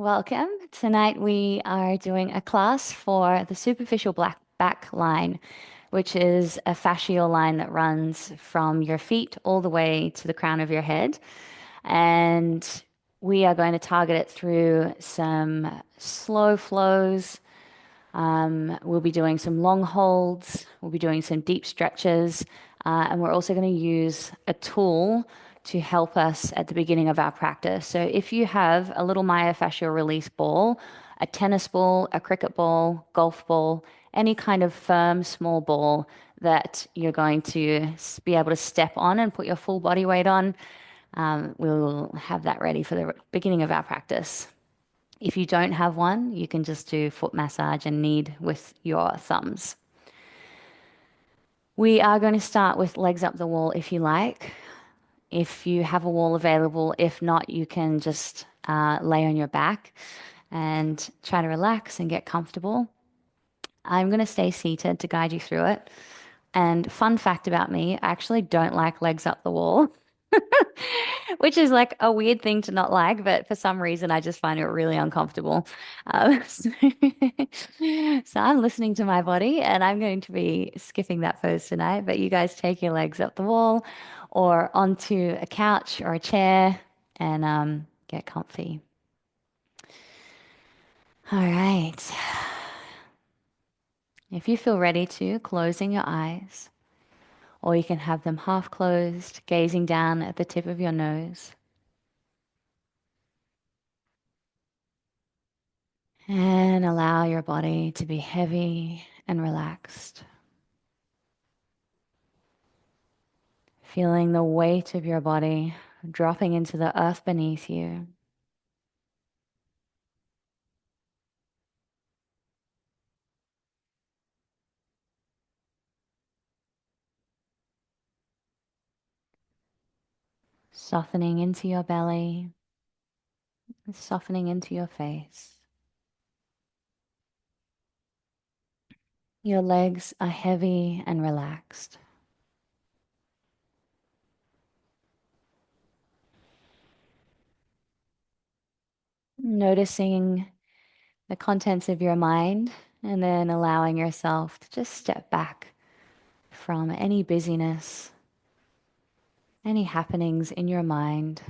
Welcome. Tonight we are doing a class for the superficial black back line, which is a fascial line that runs from your feet all the way to the crown of your head. And we are going to target it through some slow flows. We'll be doing some long holds. We'll be doing some deep stretches. And we're also going to use a tool to help us at the beginning of our practice. So if you have a little myofascial release ball, a tennis ball, a cricket ball, golf ball, any kind of firm small ball that you're going to be able to step on and put your full body weight on, we'll have that ready for the beginning of our practice. If you don't have one, you can just do foot massage and knead with your thumbs. We are going to start with legs up the wall if you like. If you have a wall available, if not, you can just lay on your back and try to relax and get comfortable. I'm going to stay seated to guide you through it. And fun fact about me, I actually don't like legs up the wall, which is like a weird thing to not like, but for some reason I just find it really uncomfortable. So, so I'm listening to my body and I'm going to be skipping that pose tonight, but you guys take your legs up the wall or onto a couch or a chair and get comfy. All right. If you feel ready to, closing your eyes. Or you can have them half closed, gazing down at the tip of your nose. And allow your body to be heavy and relaxed. Feeling the weight of your body dropping into the earth beneath you. Softening into your belly, softening into your face. Your legs are heavy and relaxed. Noticing the contents of your mind and then allowing yourself to just step back from any busyness, any happenings in your mind,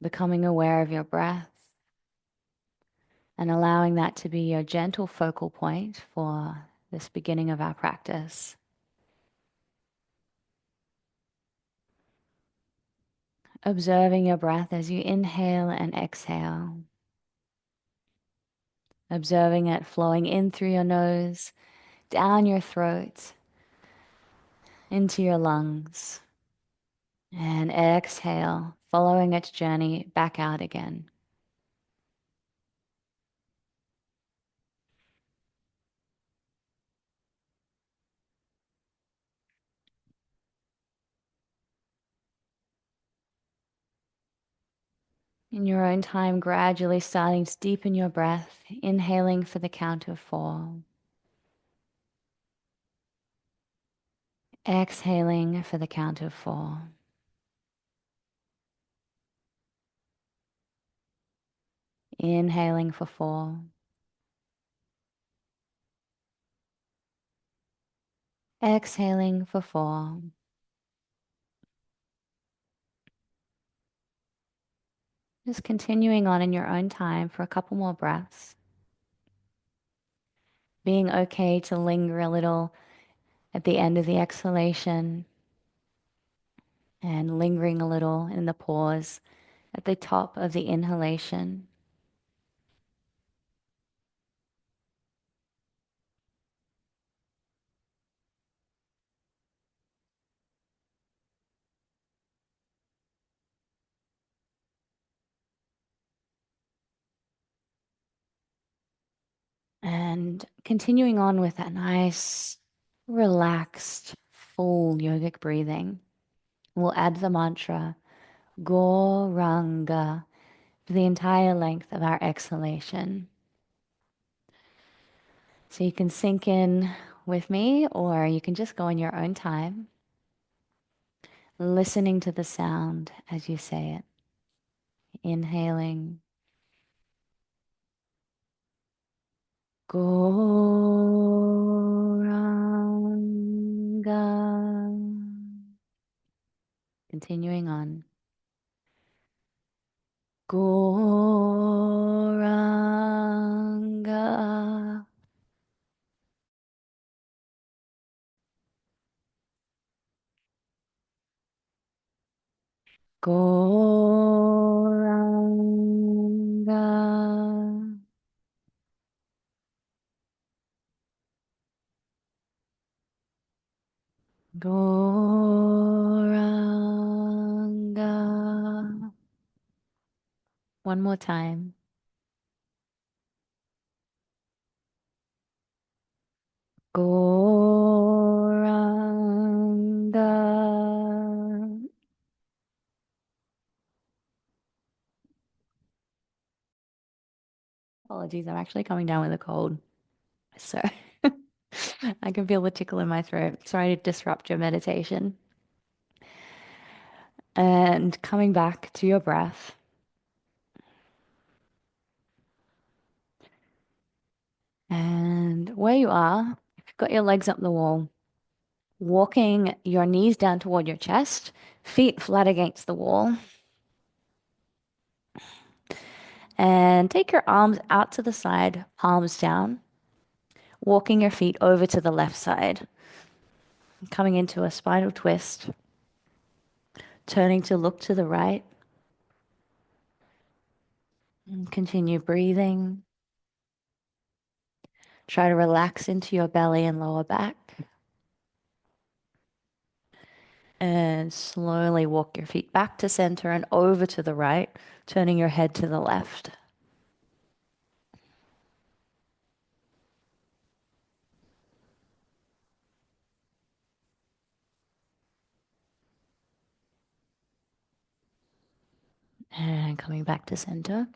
becoming aware of your breath and allowing that to be your gentle focal point for this beginning of our practice. Observing your breath as you inhale and exhale. Observing it flowing in through your nose, down your throat, into your lungs. And exhale, following its journey back out again. In your own time, gradually starting to deepen your breath, inhaling for the count of 4. Exhaling for the count of 4. Inhaling for 4. Exhaling for 4. Just continuing on in your own time for a couple more breaths. Being okay to linger a little at the end of the exhalation and lingering a little in the pause at the top of the inhalation. And continuing on with that nice, relaxed, full yogic breathing, we'll add the mantra Goranga for the entire length of our exhalation. So you can sink in with me, or you can just go in your own time, listening to the sound as you say it. Inhaling. Goranga. Continuing on. Goranga. Goranga. Goranga. One more time. Goranga. Apologies, I'm actually coming down with a cold. So I can feel the tickle in my throat. Sorry to disrupt your meditation. And coming back to your breath. And where you are, if you've got your legs up the wall, walking your knees down toward your chest, feet flat against the wall, and take your arms out to the side, palms down, walking your feet over to the left side, coming into a spinal twist, turning to look to the right, and continue breathing. Try to relax into your belly and lower back. And slowly walk your feet back to center and over to the right, turning your head to the left. And coming back to center.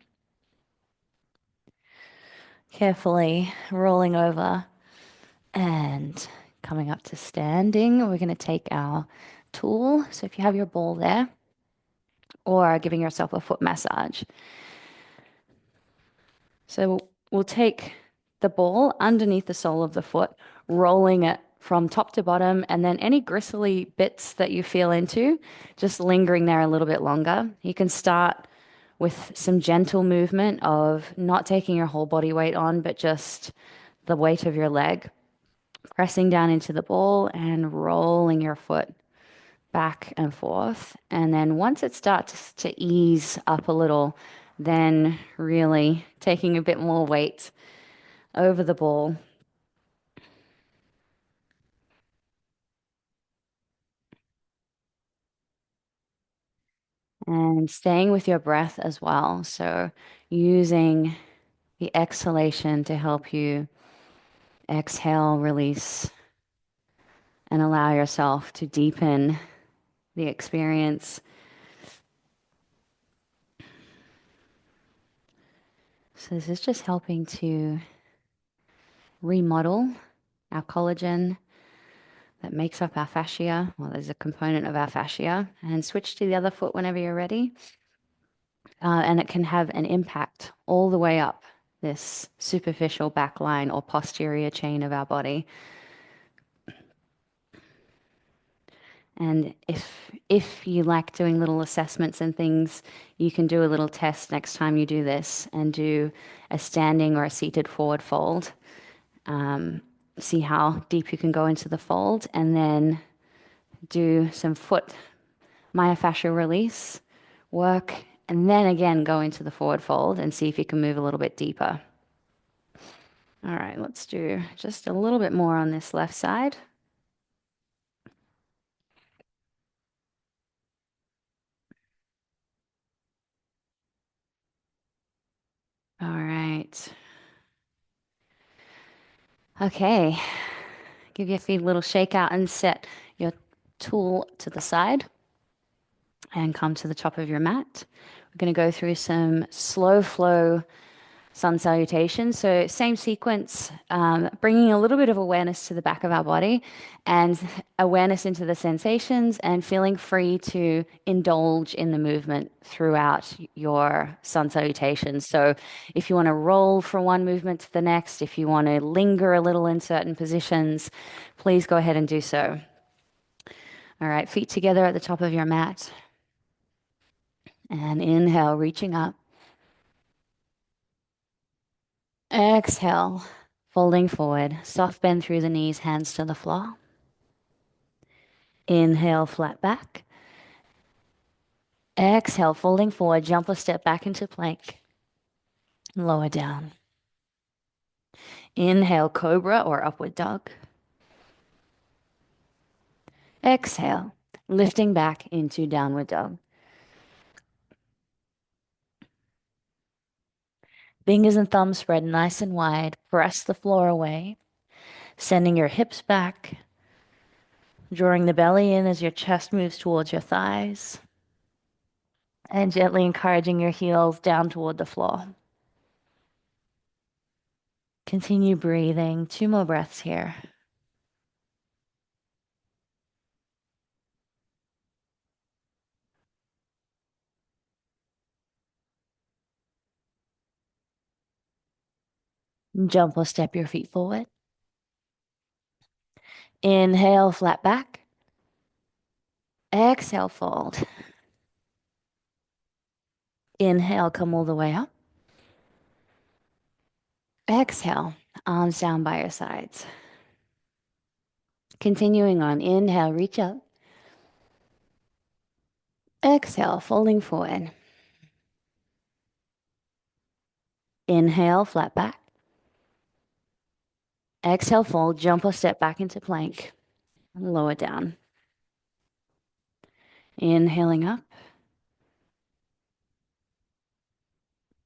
Carefully rolling over and coming up to standing. We're going to take our tool. So if you have your ball there, or giving yourself a foot massage. So we'll take the ball underneath the sole of the foot, rolling it from top to bottom, and then any gristly bits that you feel into, just lingering there a little bit longer. You can start with some gentle movement of not taking your whole body weight on, but just the weight of your leg, pressing down into the ball and rolling your foot back and forth. And then once it starts to ease up a little, then really taking a bit more weight over the ball. And staying with your breath as well. So using the exhalation to help you exhale, release, and allow yourself to deepen the experience. So this is just helping to remodel our collagen that makes up our fascia. Well, there's a component of our fascia. And switch to the other foot whenever you're ready. And it can have an impact all the way up this superficial back line or posterior chain of our body. And if you like doing little assessments and things, you can do a little test next time you do this and do a standing or a seated forward fold. See how deep you can go into the fold, and then do some foot myofascial release work, and then again go into the forward fold and see if you can move a little bit deeper. All right, let's do just a little bit more on this left side. All right. Okay. Give your feet a little shake out and set your tool to the side and come to the top of your mat. We're going to go through some slow flow sun salutation. So same sequence, bringing a little bit of awareness to the back of our body and awareness into the sensations and feeling free to indulge in the movement throughout your sun salutation. So if you want to roll from one movement to the next, if you want to linger a little in certain positions, please go ahead and do so. All right, feet together at the top of your mat. And inhale, reaching up. Exhale, folding forward. Soft bend through the knees, hands to the floor. Inhale, flat back. Exhale, folding forward. Jump or step back into plank. Lower down. Inhale, cobra or upward dog. Exhale, lifting back into downward dog. Fingers and thumbs spread nice and wide. Press the floor away. Sending your hips back. Drawing the belly in as your chest moves towards your thighs. And gently encouraging your heels down toward the floor. Continue breathing. 2 more breaths here. Jump or step your feet forward. Inhale, flat back. Exhale, fold. Inhale, come all the way up. Exhale, arms down by your sides. Continuing on, inhale, reach up. Exhale, folding forward. Inhale, flat back. Exhale, fold, jump or step back into plank. Lower down. Inhaling up.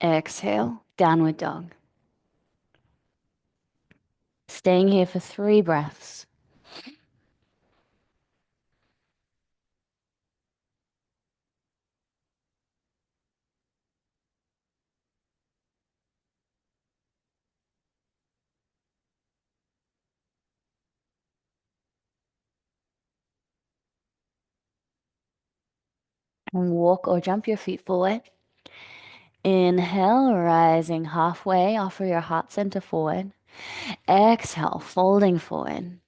Exhale, downward dog. Staying here for 3 breaths. And walk or jump your feet forward. Inhale, rising halfway, offer your heart center forward. Exhale, folding forward.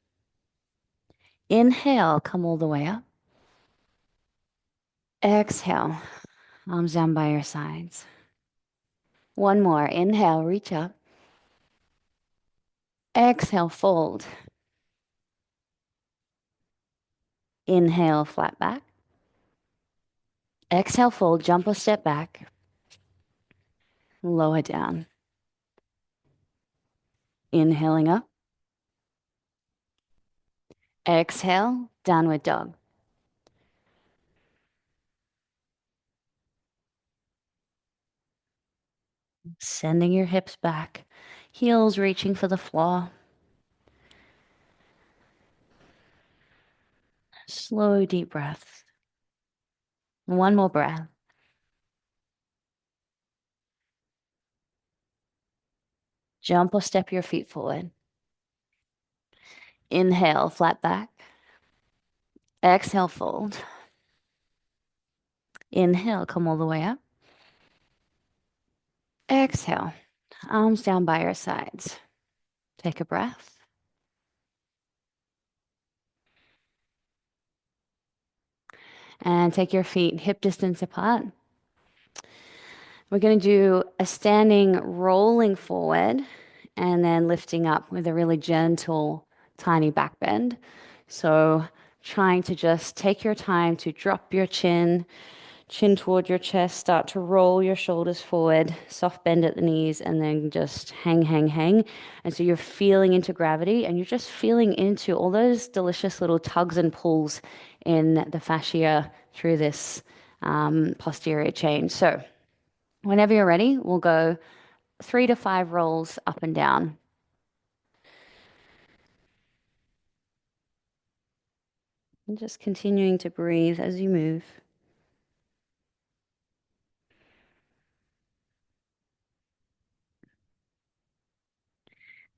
Inhale, come all the way up. Exhale, arms down by your sides. One more. Inhale, reach up. Exhale, fold. Inhale, flat back. Exhale, fold, jump or step back. Lower down. Inhaling up. Exhale, downward dog. Sending your hips back, heels reaching for the floor. Slow, deep breaths. One more breath. Jump or step your feet forward. Inhale, flat back. Exhale, fold. Inhale, come all the way up. Exhale, arms down by your sides. Take a breath. And take your feet hip distance apart. We're going to do a standing rolling forward and then lifting up with a really gentle, tiny back bend. So trying to just take your time to drop your chin toward your chest, start to roll your shoulders forward, soft bend at the knees, and then just hang, hang, hang. And so you're feeling into gravity and you're just feeling into all those delicious little tugs and pulls in the fascia through this posterior chain. So whenever you're ready, we'll go 3 to 5 rolls up and down. And just continuing to breathe as you move.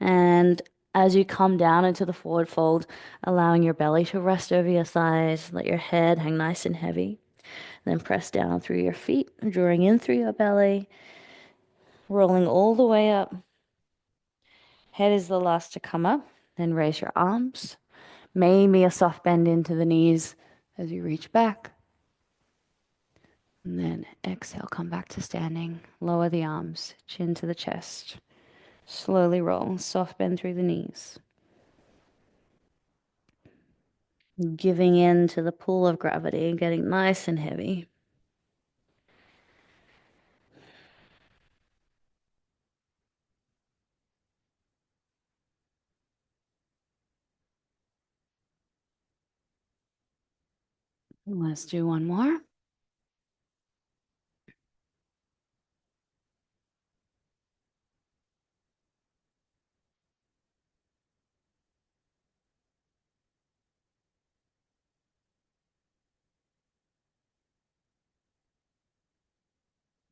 And as you come down into the forward fold, allowing your belly to rest over your thighs, let your head hang nice and heavy. Then press down through your feet, drawing in through your belly, rolling all the way up. Head is the last to come up. Then raise your arms. Maybe a soft bend into the knees as you reach back. And then exhale, come back to standing. Lower the arms, chin to the chest. Slowly roll, soft bend through the knees. Giving in to the pull of gravity, getting nice and heavy. Let's do one more.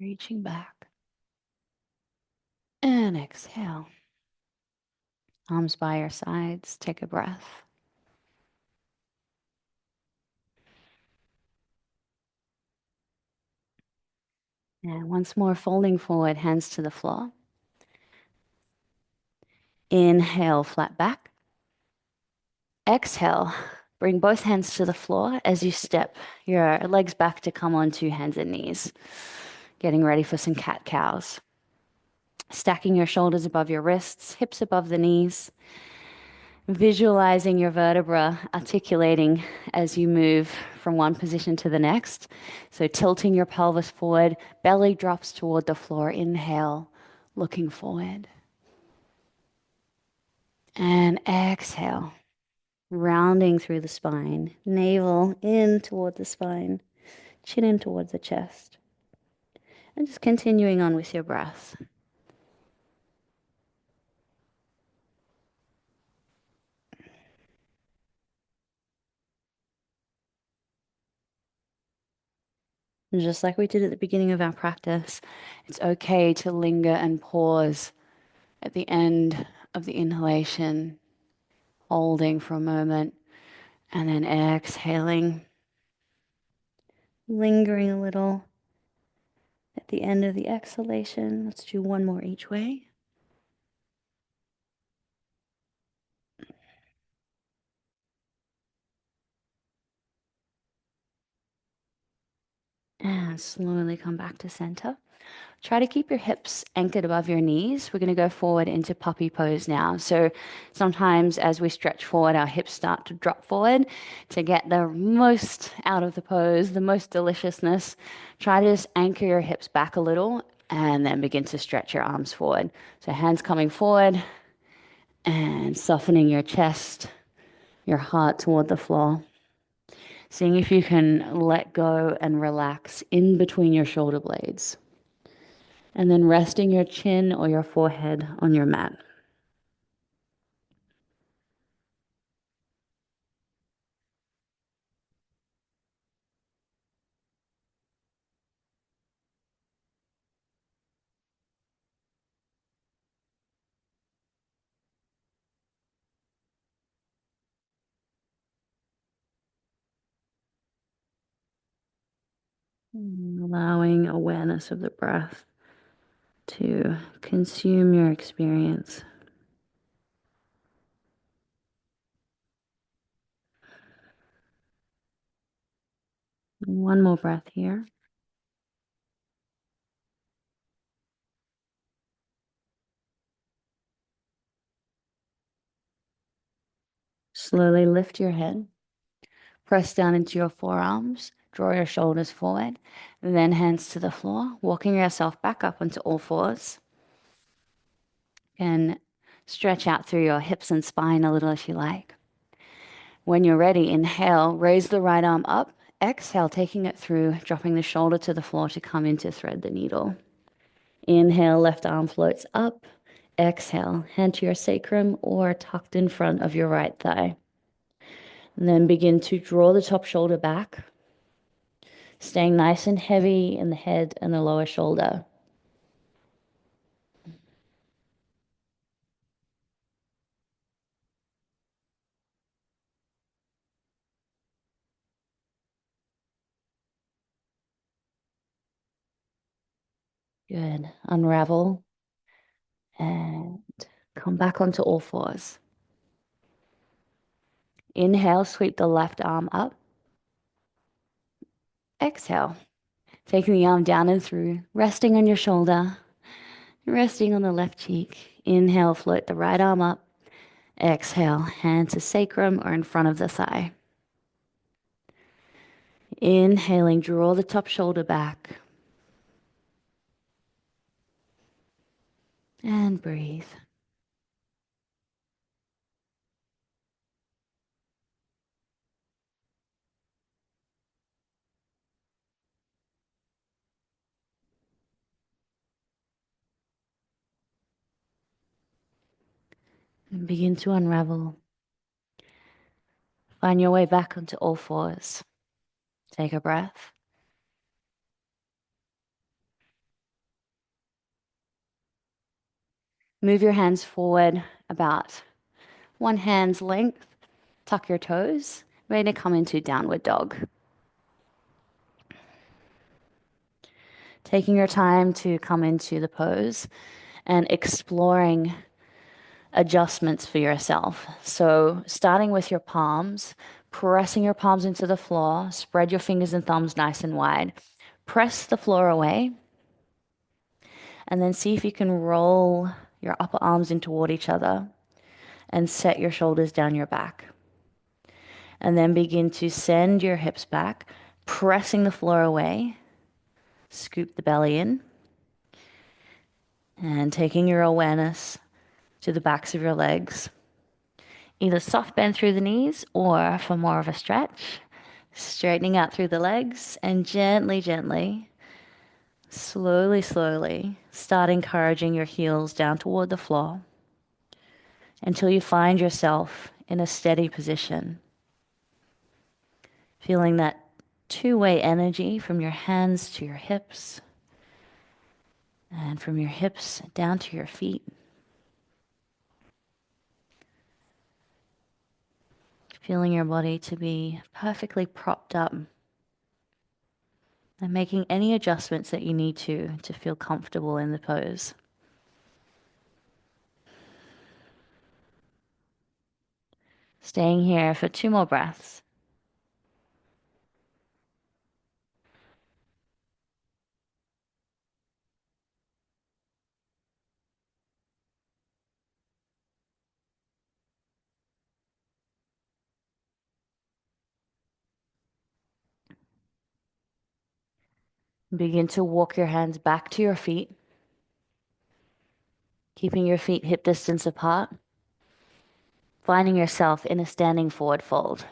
Reaching back. And exhale. Arms by your sides. Take a breath. And once more, folding forward, hands to the floor. Inhale, flat back. Exhale, bring both hands to the floor as you step your legs back to come on to hands and knees. Getting ready for some cat cows. Stacking your shoulders above your wrists, hips above the knees. Visualizing your vertebra articulating as you move from one position to the next. So tilting your pelvis forward, belly drops toward the floor. Inhale, looking forward. And exhale, rounding through the spine, navel in toward the spine, chin in towards the chest. And just continuing on with your breath. And just like we did at the beginning of our practice, it's okay to linger and pause at the end of the inhalation, holding for a moment, and then exhaling, lingering a little at the end of the exhalation. Let's do one more each way. And slowly come back to center. Try to keep your hips anchored above your knees. We're going to go forward into puppy pose now. So sometimes as we stretch forward, our hips start to drop forward. To get the most out of the pose, the most deliciousness, try to just anchor your hips back a little and then begin to stretch your arms forward. So hands coming forward and softening your chest, your heart toward the floor. Seeing if you can let go and relax in between your shoulder blades. And then resting your chin or your forehead on your mat. Allowing awareness of the breath to consume your experience. One more breath here. Slowly lift your head. Press down into your forearms. Draw your shoulders forward. Then hands to the floor. Walking yourself back up onto all fours. And stretch out through your hips and spine a little if you like. When you're ready, inhale, raise the right arm up. Exhale, taking it through, dropping the shoulder to the floor to come in to thread the needle. Inhale, left arm floats up. Exhale, hand to your sacrum or tucked in front of your right thigh. And then begin to draw the top shoulder back, staying nice and heavy in the head and the lower shoulder. Good. Unravel and come back onto all fours. Inhale, sweep the left arm up. Exhale, taking the arm down and through, resting on your shoulder, resting on the left cheek. Inhale, float the right arm up. Exhale, hand to sacrum or in front of the thigh. Inhaling, draw the top shoulder back. And breathe. And begin to unravel. Find your way back onto all fours. Take a breath. Move your hands forward about one hand's length. Tuck your toes. Ready to come into downward dog. Taking your time to come into the pose and exploring adjustments for yourself. So, starting with your palms, pressing your palms into the floor, spread your fingers and thumbs nice and wide. Press the floor away, and then see if you can roll your upper arms in toward each other and set your shoulders down your back. And then begin to send your hips back, pressing the floor away. Scoop the belly in, and taking your awareness to the backs of your legs. Either soft bend through the knees or for more of a stretch, straightening out through the legs and gently, gently, slowly, slowly, start encouraging your heels down toward the floor until you find yourself in a steady position. Feeling that two-way energy from your hands to your hips and from your hips down to your feet. Feeling your body to be perfectly propped up and making any adjustments that you need to feel comfortable in the pose. Staying here for 2 more breaths. Begin to walk your hands back to your feet, keeping your feet hip distance apart, finding yourself in a standing forward fold.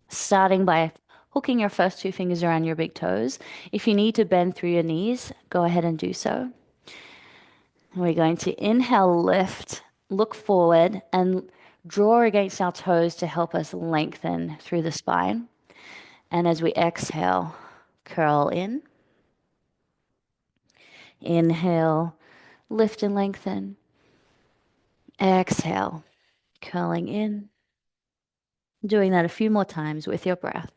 Starting by hooking your first 2 fingers around your big toes. If you need to bend through your knees, go ahead and do so. And we're going to inhale, lift, look forward, and draw against our toes to help us lengthen through the spine. And as we exhale, curl in. Inhale, lift and lengthen. Exhale, curling in. Doing that a few more times with your breath.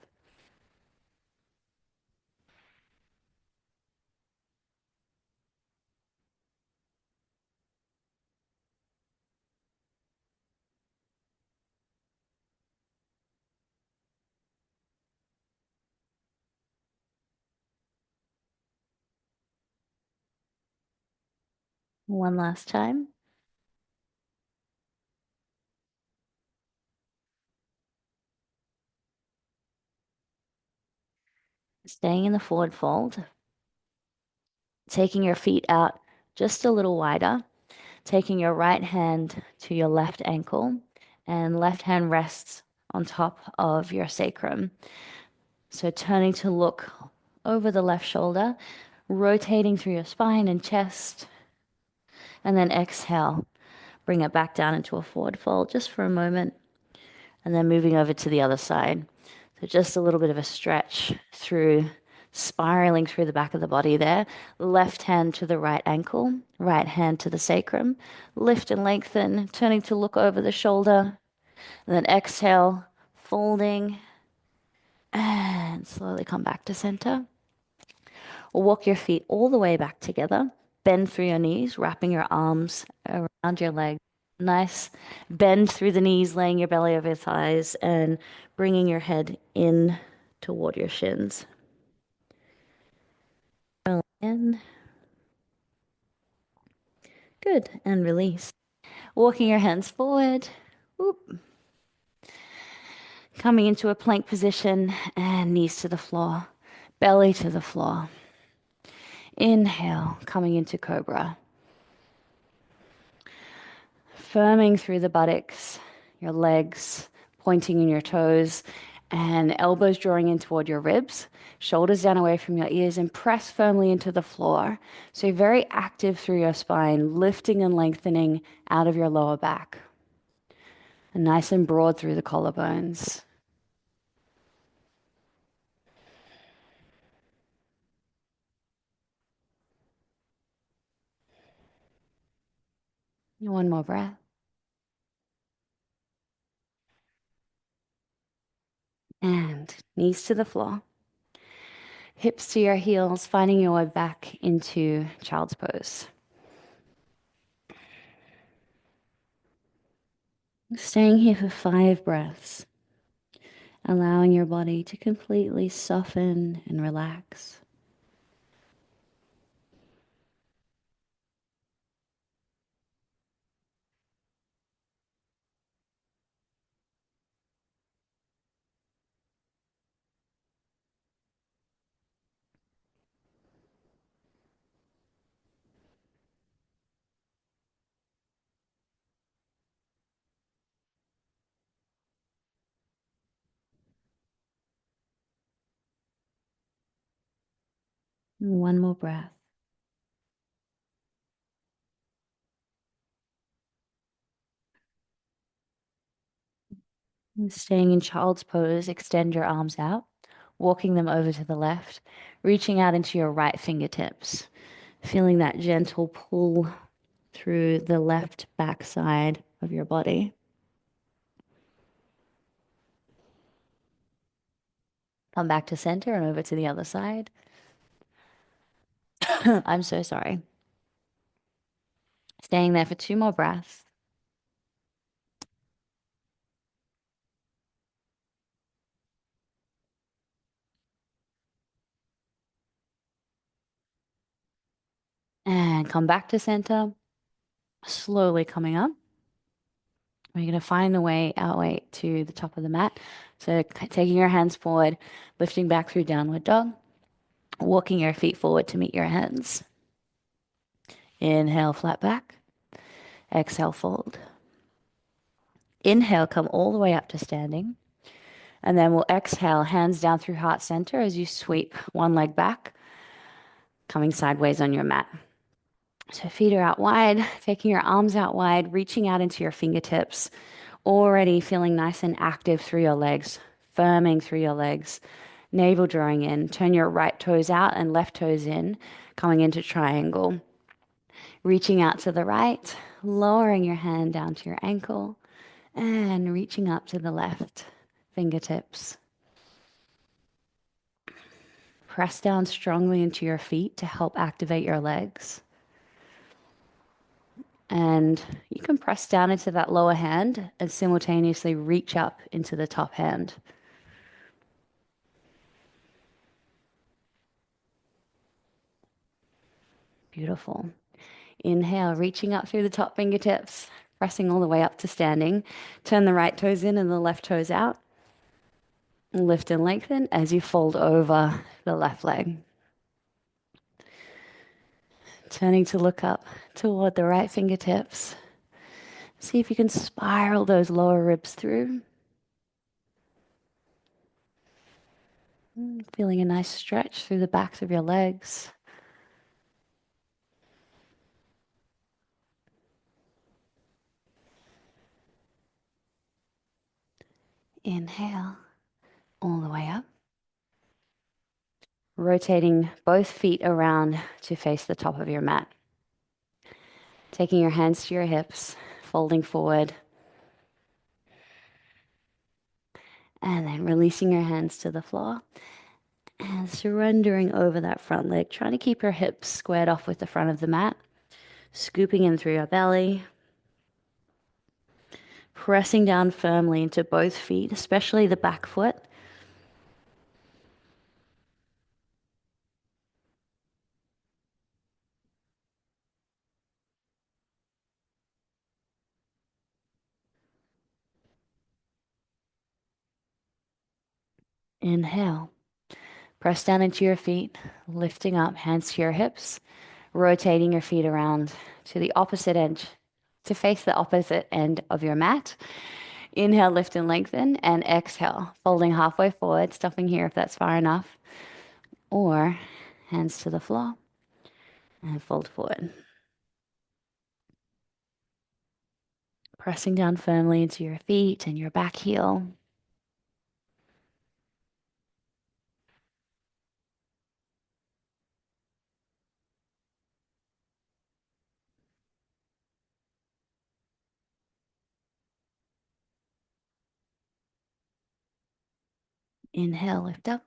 One last time. Staying in the forward fold. Taking your feet out just a little wider. Taking your right hand to your left ankle and left hand rests on top of your sacrum. So turning to look over the left shoulder, rotating through your spine and chest, and then exhale. Bring it back down into a forward fold just for a moment, and then moving over to the other side. So just a little bit of a stretch through, spiraling through the back of the body there. Left hand to the right ankle, right hand to the sacrum. Lift and lengthen, turning to look over the shoulder. And then exhale, folding, and slowly come back to center. Walk your feet all the way back together. Bend through your knees, wrapping your arms around your legs. Nice bend through the knees, laying your belly over your thighs and bringing your head in toward your shins. In. Good. And release. Walking your hands forward. Whoop. Coming into a plank position and knees to the floor, belly to the floor. Inhale, coming into cobra. Firming through the buttocks, your legs pointing in your toes, and elbows drawing in toward your ribs, shoulders down away from your ears, and press firmly into the floor. So you're very active through your spine, lifting and lengthening out of your lower back. And nice and broad through the collarbones. One more breath. And knees to the floor. Hips to your heels, finding your way back into child's pose. Staying here for 5 breaths, allowing your body to completely soften and relax. One more breath. Staying in child's pose, extend your arms out, walking them over to the left, reaching out into your right fingertips, feeling that gentle pull through the left backside of your body. Come back to center and over to the other side. I'm so sorry. Staying there for 2 more breaths. And come back to center, slowly coming up. We're going to find the way our way to the top of the mat. So taking your hands forward, lifting back through downward dog, walking your feet forward to meet your hands. Inhale, flat back. Exhale, fold. Inhale, come all the way up to standing. And then we'll exhale, hands down through heart center as you sweep one leg back, coming sideways on your mat. So feet are out wide, taking your arms out wide, reaching out into your fingertips, already feeling nice and active through your legs, firming through your legs, navel drawing in. Turn your right toes out and left toes in, coming into triangle. Reaching out to the right, lowering your hand down to your ankle, and reaching up to the left, fingertips. Press down strongly into your feet to help activate your legs. And you can press down into that lower hand and simultaneously reach up into the top hand. Beautiful. Inhale, reaching up through the top fingertips, pressing all the way up to standing. Turn the right toes in and the left toes out. Lift and lengthen as you fold over the left leg. Turning to look up toward the right fingertips. See if you can spiral those lower ribs through. Feeling a nice stretch through the backs of your legs. Inhale, all the way up. Rotating both feet around to face the top of your mat. Taking your hands to your hips, folding forward. And then releasing your hands to the floor And surrendering over that front leg, trying to keep your hips squared off with the front of the mat, scooping in through your belly, pressing down firmly into both feet, especially the back foot. Inhale. Press down into your feet, lifting up, hands to your hips, rotating your feet around to the opposite edge, to face the opposite end of your mat. Inhale, lift and lengthen, and exhale, folding halfway forward, stopping here if that's far enough, or hands to the floor and fold forward. Pressing down firmly into your feet and your back heel. Inhale, lift up.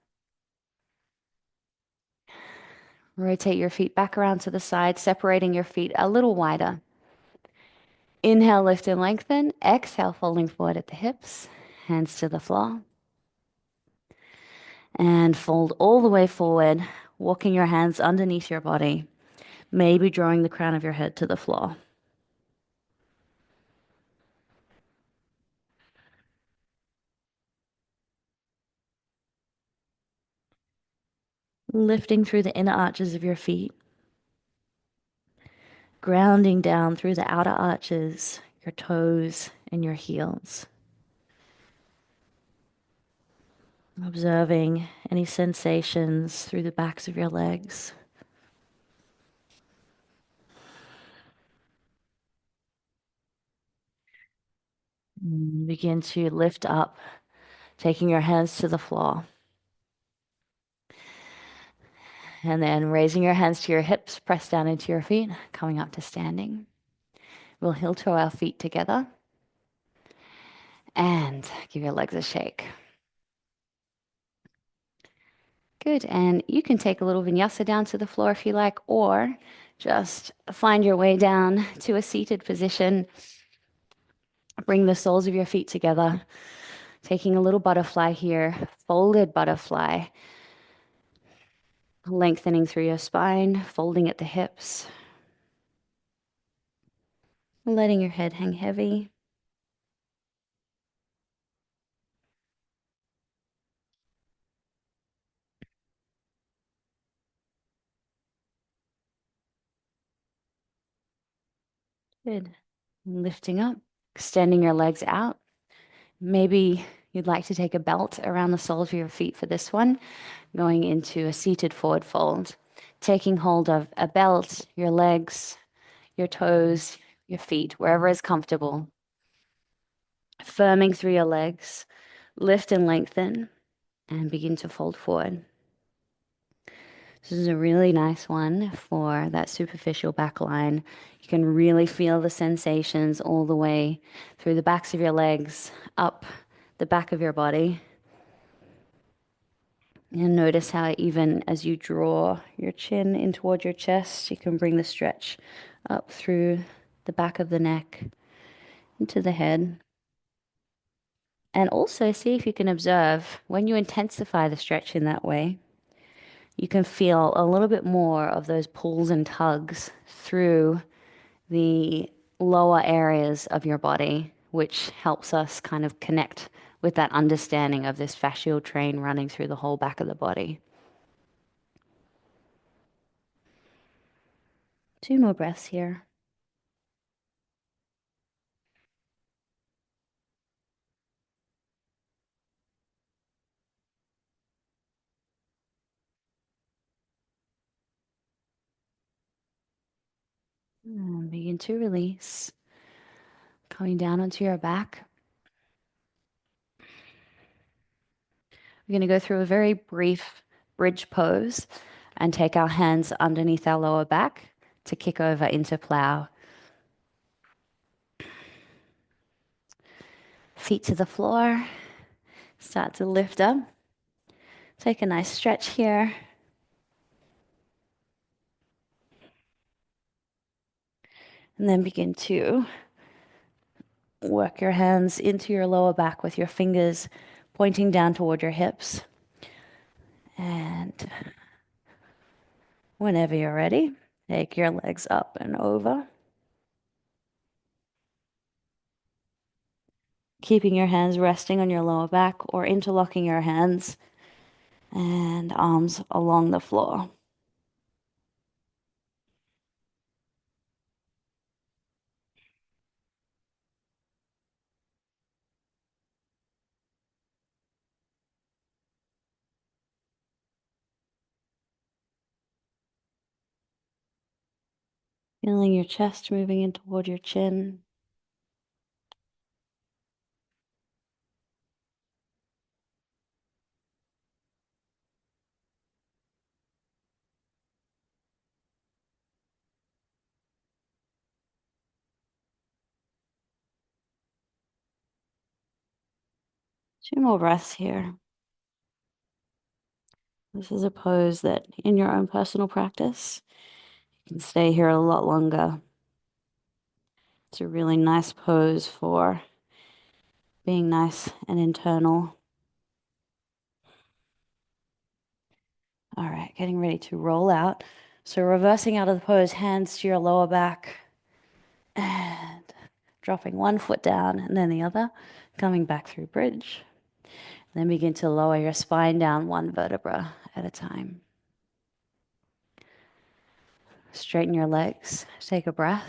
Rotate your feet back around to the side, separating your feet a little wider. Inhale, lift and lengthen. Exhale, folding forward at the hips, hands to the floor. And fold all the way forward, walking your hands underneath your body, maybe drawing the crown of your head to the floor. Lifting through the inner arches of your feet, grounding down through the outer arches, your toes and your heels. Observing any sensations through the backs of your legs. Begin to lift up, taking your hands to the floor. And then raising your hands to your hips, press down into your feet, coming up to standing. We'll heel toe our feet together and give your legs a shake. Good, and you can take a little vinyasa down to the floor if you like, or just find your way down to a seated position. Bring the soles of your feet together, taking a little butterfly here, folded butterfly, lengthening through your spine, folding at the hips, letting your head hang heavy. Good. Lifting up, extending your legs out. Maybe you'd like to take a belt around the soles of your feet for this one, going into a seated forward fold. Taking hold of a belt, your legs, your toes, your feet, wherever is comfortable. Firming through your legs, lift and lengthen, and begin to fold forward. This is a really nice one for that superficial back line. You can really feel the sensations all the way through the backs of your legs, up the back of your body. And notice how even as you draw your chin in toward your chest, you can bring the stretch up through the back of the neck, into the head. And also see if you can observe when you intensify the stretch in that way, you can feel a little bit more of those pulls and tugs through the lower areas of your body, which helps us kind of connect with that understanding of this fascial train running through the whole back of the body. 2 more breaths here. And begin to release, coming down onto your back. We're going to go through a very brief bridge pose and take our hands underneath our lower back to kick over into plow. Feet to the floor. Start to lift up. Take a nice stretch here. And then begin to work your hands into your lower back with your fingers pointing down toward your hips. And whenever you're ready, take your legs up and over, keeping your hands resting on your lower back or interlocking your hands and arms along the floor. Feeling your chest moving in toward your chin. Two more breaths here. This is a pose that in your own personal practice, you can stay here a lot longer. It's a really nice pose for being nice and internal. All right, getting ready to roll out. So reversing out of the pose, hands to your lower back and dropping one foot down and then the other, coming back through bridge. Then begin to lower your spine down one vertebra at a time. Straighten your legs, take a breath.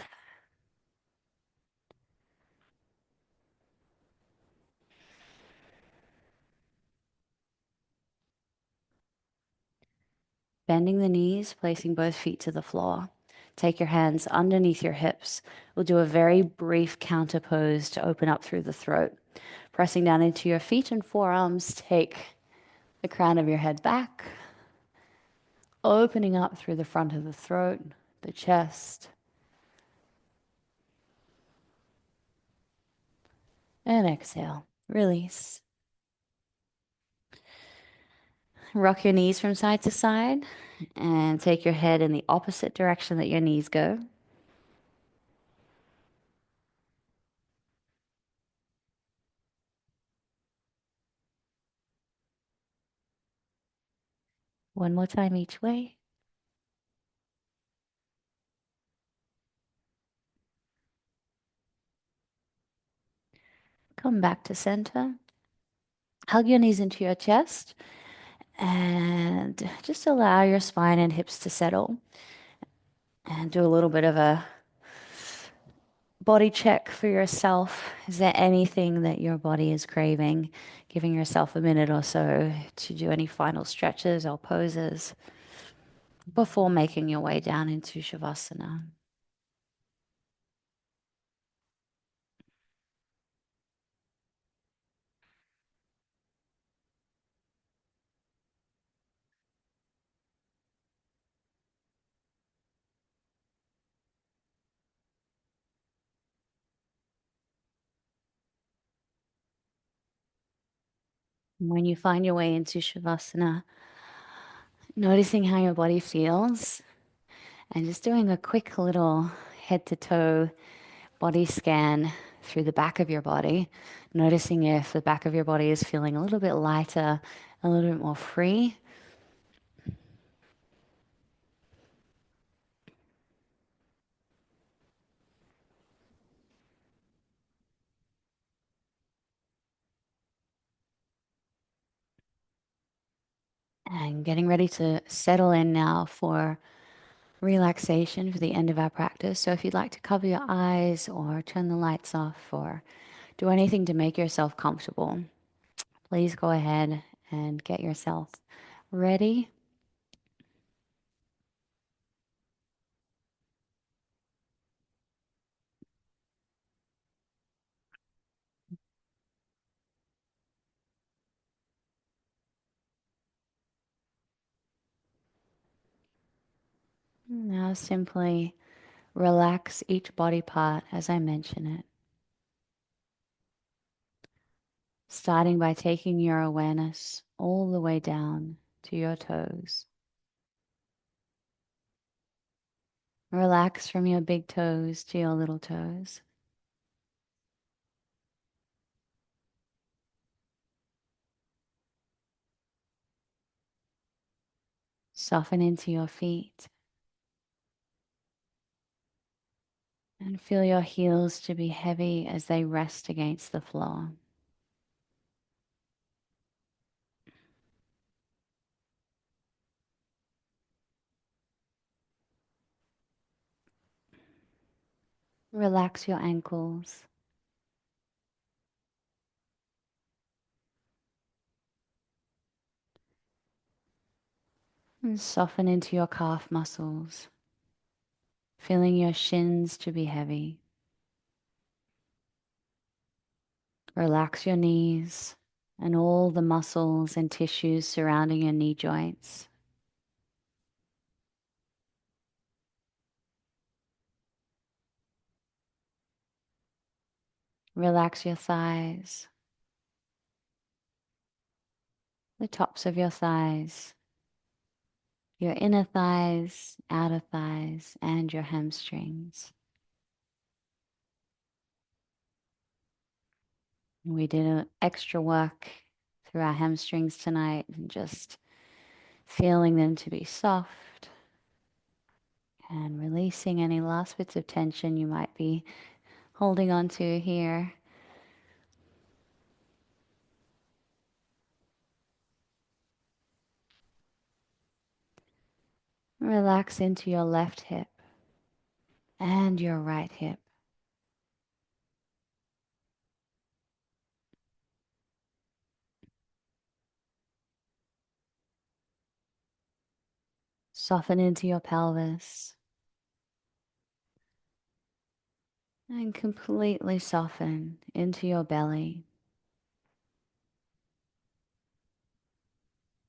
Bending the knees, placing both feet to the floor. Take your hands underneath your hips. We'll do a very brief counter pose to open up through the throat. Pressing down into your feet and forearms, take the crown of your head back, opening up through the front of the throat, the chest, and exhale. Release. Rock your knees from side to side and take your head in the opposite direction that your knees go. One more time each way. Come back to center. Hug your knees into your chest and just allow your spine and hips to settle. And do a little bit of a body check for yourself. Is there anything that your body is craving? Giving yourself a minute or so to do any final stretches or poses before making your way down into Shavasana. When you find your way into Shavasana, noticing how your body feels and just doing a quick little head to toe body scan through the back of your body, noticing if the back of your body is feeling a little bit lighter, a little bit more free. And getting ready to settle in now for relaxation for the end of our practice. So if you'd like to cover your eyes or turn the lights off or do anything to make yourself comfortable, please go ahead and get yourself ready. Now simply relax each body part as I mention it. Starting by taking your awareness all the way down to your toes. Relax from your big toes to your little toes. Soften into your feet and feel your heels to be heavy as they rest against the floor. Relax your ankles and soften into your calf muscles, feeling your shins to be heavy. Relax your knees and all the muscles and tissues surrounding your knee joints. Relax your thighs, the tops of your thighs, your inner thighs, outer thighs, and your hamstrings. We did extra work through our hamstrings tonight and just feeling them to be soft and releasing any last bits of tension you might be holding on to here. Relax into your left hip and your right hip. Soften into your pelvis and completely soften into your belly.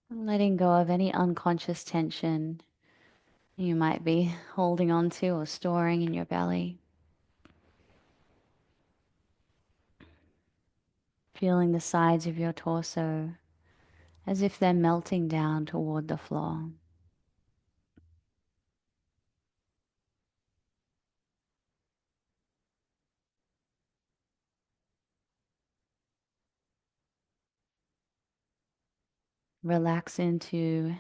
Letting go of any unconscious tension you might be holding on to or storing in your belly. Feeling the sides of your torso as if they're melting down toward the floor. Relax into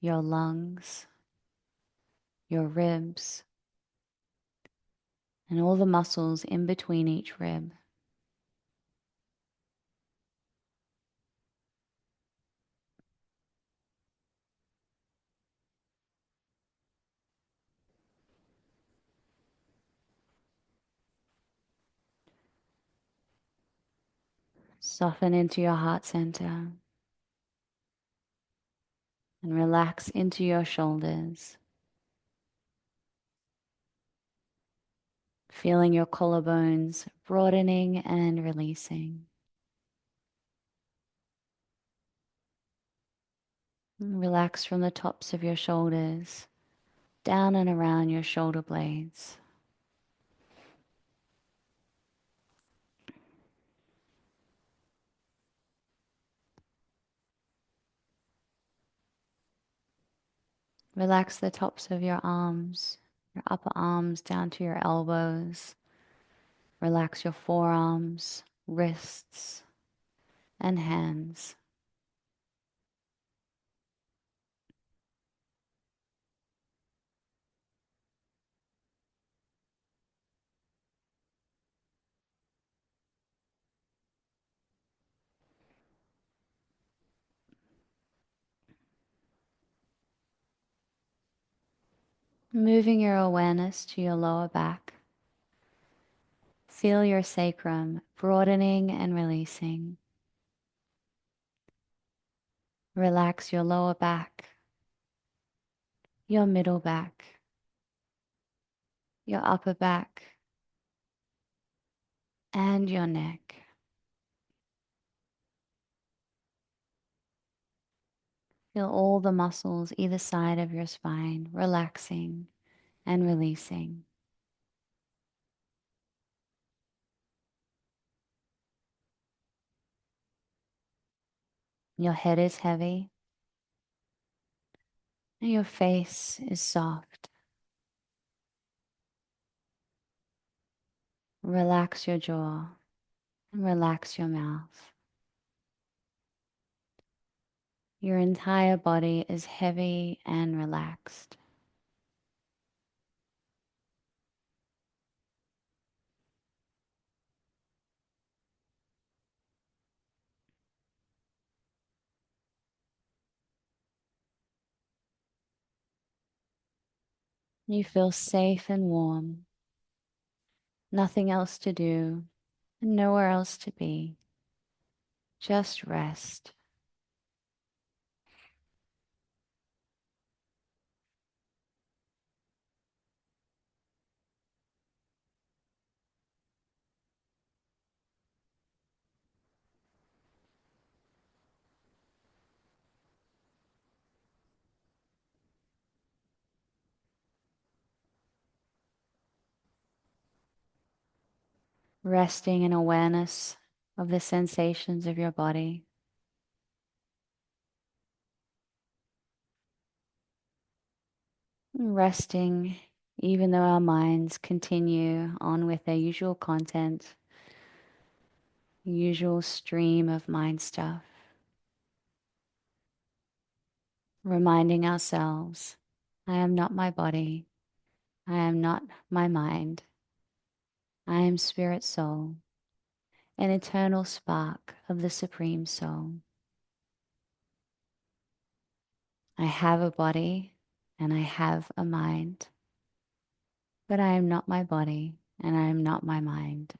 your lungs, your ribs, and all the muscles in between each rib. Soften into your heart center and relax into your shoulders. Feeling your collarbones broadening and releasing. Relax from the tops of your shoulders, down and around your shoulder blades. Relax the tops of your arms, your upper arms down to your elbows. Relax your forearms, wrists, and hands. Moving your awareness to your lower back. Feel your sacrum broadening and releasing. Relax your lower back, your middle back, your upper back, and your neck. Feel all the muscles either side of your spine relaxing and releasing. Your head is heavy. And your face is soft. Relax your jaw and relax your mouth. Your entire body is heavy and relaxed. You feel safe and warm, nothing else to do, and nowhere else to be. Just rest. Resting in awareness of the sensations of your body. Resting even though our minds continue on with their usual content, usual stream of mind stuff. Reminding ourselves, I am not my body. I am not my mind. I am spirit soul, an eternal spark of the Supreme Soul. I have a body and I have a mind, but I am not my body and I am not my mind.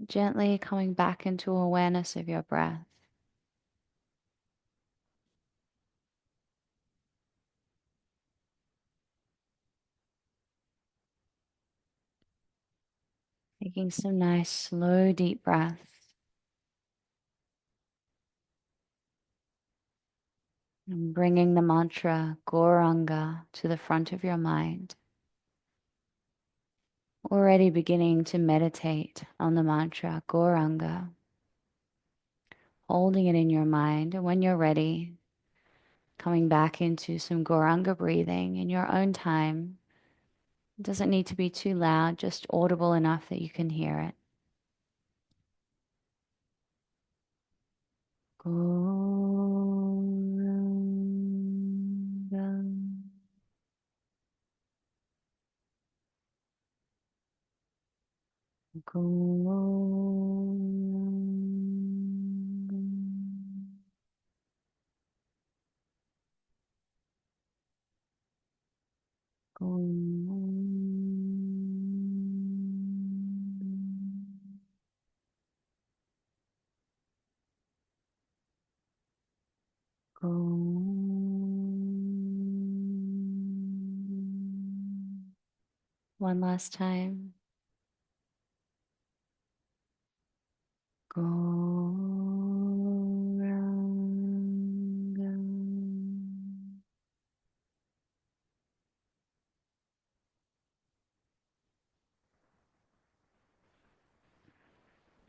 Gently coming back into awareness of your breath. Taking some nice, slow, deep breaths. And bringing the mantra Gauranga to the front of your mind. Already beginning to meditate on the mantra Gauranga. Holding it in your mind. And when you're ready, coming back into some Gauranga breathing in your own time. It doesn't need to be too loud, just audible enough that you can hear it. Gauranga, Gauranga, Gauranga. Go. One last time. Go.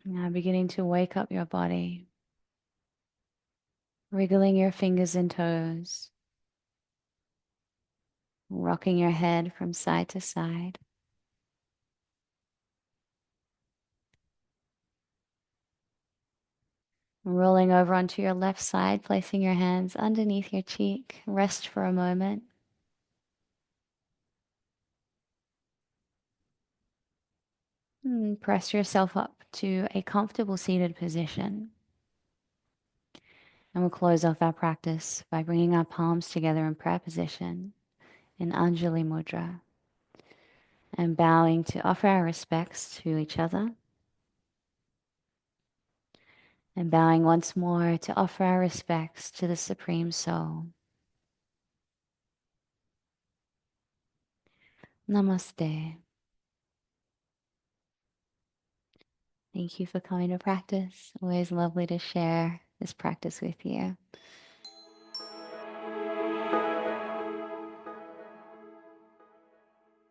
Now beginning to wake up your body, wriggling your fingers and toes, rocking your head from side to side. Rolling over onto your left side, placing your hands underneath your cheek. Rest for a moment. And press yourself up to a comfortable seated position. And we'll close off our practice by bringing our palms together in prayer position in Anjali Mudra and bowing to offer our respects to each other and bowing once more to offer our respects to the Supreme Soul. Namaste. Thank you for coming to practice. Always lovely to share this practice with you.